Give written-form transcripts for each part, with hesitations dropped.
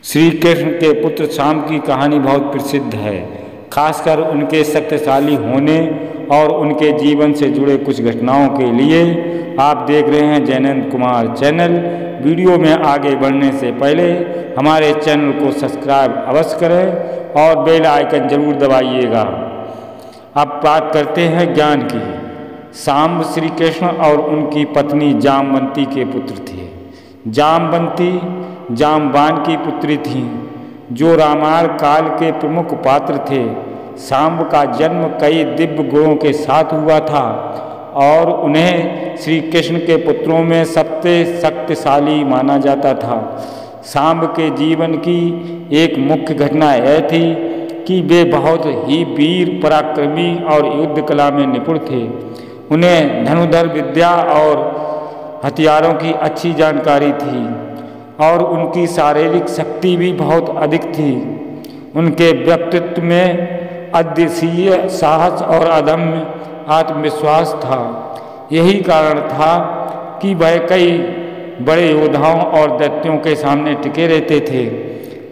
श्री कृष्ण के पुत्र शाम की कहानी बहुत प्रसिद्ध है, खासकर उनके शक्तिशाली होने और उनके जीवन से जुड़े कुछ घटनाओं के लिए। आप देख रहे हैं जैनंद कुमार चैनल। वीडियो में आगे बढ़ने से पहले हमारे चैनल को सब्सक्राइब अवश्य करें और बेल आइकन जरूर दबाइएगा। अब बात करते हैं ज्ञान की। शाम्ब श्री कृष्ण और उनकी पत्नी जामवंती के पुत्र थे। जामवंती जामवान की पुत्री थीं, जो रामायण काल के प्रमुख पात्र थे। शाम्ब का जन्म कई दिव्य गुणों के साथ हुआ था और उन्हें श्री कृष्ण के पुत्रों में सबसे शक्तिशाली माना जाता था। शाम्ब के जीवन की एक मुख्य घटना यह थी कि वे बहुत ही वीर पराक्रमी और युद्ध कला में निपुण थे। उन्हें धनुर्धर विद्या और हथियारों की अच्छी जानकारी थी और उनकी शारीरिक शक्ति भी बहुत अधिक थी। उनके व्यक्तित्व में अद्वितीय साहस और अदम्य आत्मविश्वास था। यही कारण था कि वह कई बड़े योद्धाओं और दैत्यों के सामने टिके रहते थे।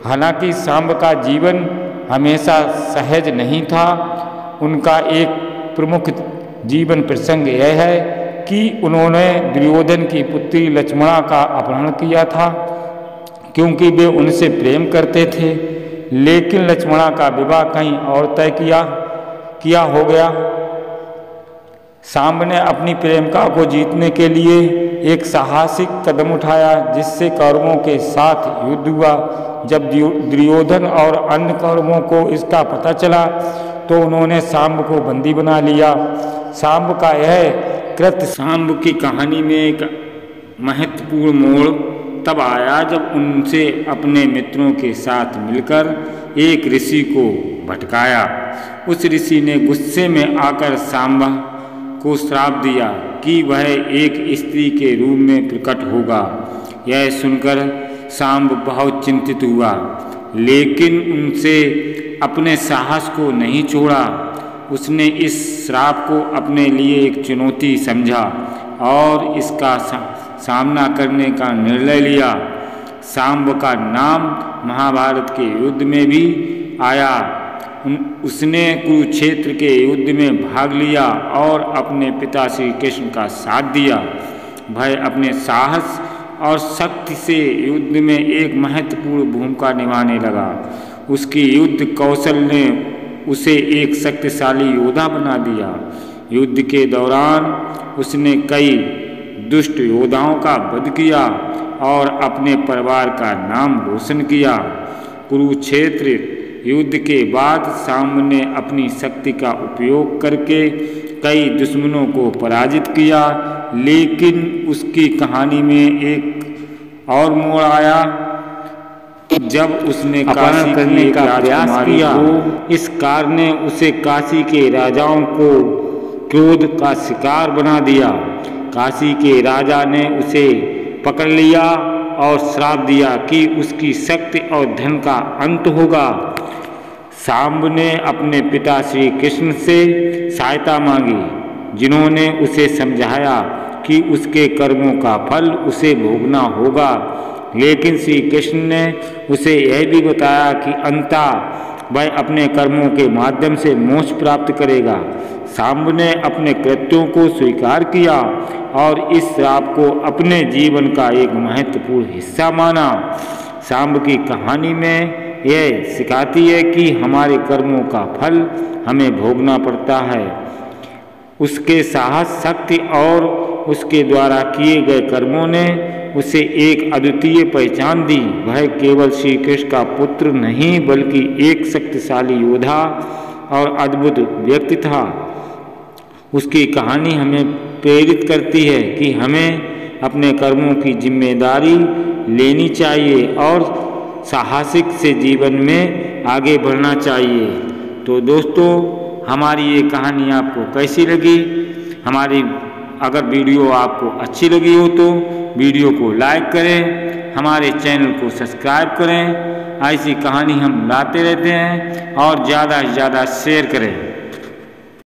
हालांकि शाम्ब का जीवन हमेशा सहज नहीं था। उनका एक प्रमुख जीवन प्रसंग यह है कि उन्होंने दुर्योधन की पुत्री लक्ष्मणा का अपहरण किया था, क्योंकि वे उनसे प्रेम करते थे। लेकिन लक्ष्मणा का विवाह कहीं और तय किया हो गया। शाम्ब ने अपनी प्रेमिका को जीतने के लिए एक साहसिक कदम उठाया, जिससे कौरवों के साथ युद्ध हुआ। जब दुर्योधन और अन्य कौरवों को इसका पता चला तो उन्होंने शाम्ब को बंदी बना लिया। शाम्ब का यह कृत्य शाम्ब की कहानी में एक महत्वपूर्ण मोड़ तब आया जब उनसे अपने मित्रों के साथ मिलकर एक ऋषि को भटकाया। उस ऋषि ने गुस्से में आकर शाम्ब को श्राप दिया कि वह एक स्त्री के रूप में प्रकट होगा। यह सुनकर शाम्ब बहुत चिंतित हुआ, लेकिन उनसे अपने साहस को नहीं छोड़ा। उसने इस श्राप को अपने लिए एक चुनौती समझा और इसका सामना करने का निर्णय लिया। शाम्ब का नाम महाभारत के युद्ध में भी आया। उसने कुरुक्षेत्र के युद्ध में भाग लिया और अपने पिता श्री कृष्ण का साथ दिया। वह अपने साहस और शक्ति से युद्ध में एक महत्वपूर्ण भूमिका निभाने लगा। उसकी युद्ध कौशल ने उसे एक शक्तिशाली योद्धा बना दिया। युद्ध के दौरान उसने कई दुष्ट योद्धाओं का वध किया और अपने परिवार का नाम रोशन किया। कुरुक्षेत्र युद्ध के बाद शाम्ब ने अपनी शक्ति का उपयोग करके कई दुश्मनों को पराजित किया। लेकिन उसकी कहानी में एक और मोड़ आया जब उसने काशी करने का प्रयास किया। इस कार्य ने उसे काशी के राजाओं को क्रोध का शिकार बना दिया। काशी के राजा ने उसे पकड़ लिया और श्राप दिया कि उसकी शक्ति और धन का अंत होगा। शाम्ब ने अपने पिता श्री कृष्ण से सहायता मांगी, जिन्होंने उसे समझाया कि उसके कर्मों का फल उसे भोगना होगा। लेकिन श्री कृष्ण ने उसे यह भी बताया कि अंततः वह अपने कर्मों के माध्यम से मोक्ष प्राप्त करेगा। शाम्ब ने अपने कृत्यों को स्वीकार किया और इस श्राप को अपने जीवन का एक महत्वपूर्ण हिस्सा माना। शाम्ब की कहानी में यह सिखाती है कि हमारे कर्मों का फल हमें भोगना पड़ता है। उसके साहस, शक्ति और उसके द्वारा किए गए कर्मों ने उसे एक अद्वितीय पहचान दी। वह केवल श्री कृष्ण का पुत्र नहीं, बल्कि एक शक्तिशाली योद्धा और अद्भुत व्यक्ति था। उसकी कहानी हमें प्रेरित करती है कि हमें अपने कर्मों की जिम्मेदारी लेनी चाहिए और साहसिक से जीवन में आगे बढ़ना चाहिए। तो दोस्तों, हमारी ये कहानी आपको कैसी लगी? हमारी अगर वीडियो आपको अच्छी लगी हो तो वीडियो को लाइक करें, हमारे चैनल को सब्सक्राइब करें। ऐसी कहानी हम लाते रहते हैं और ज़्यादा से ज़्यादा शेयर करें।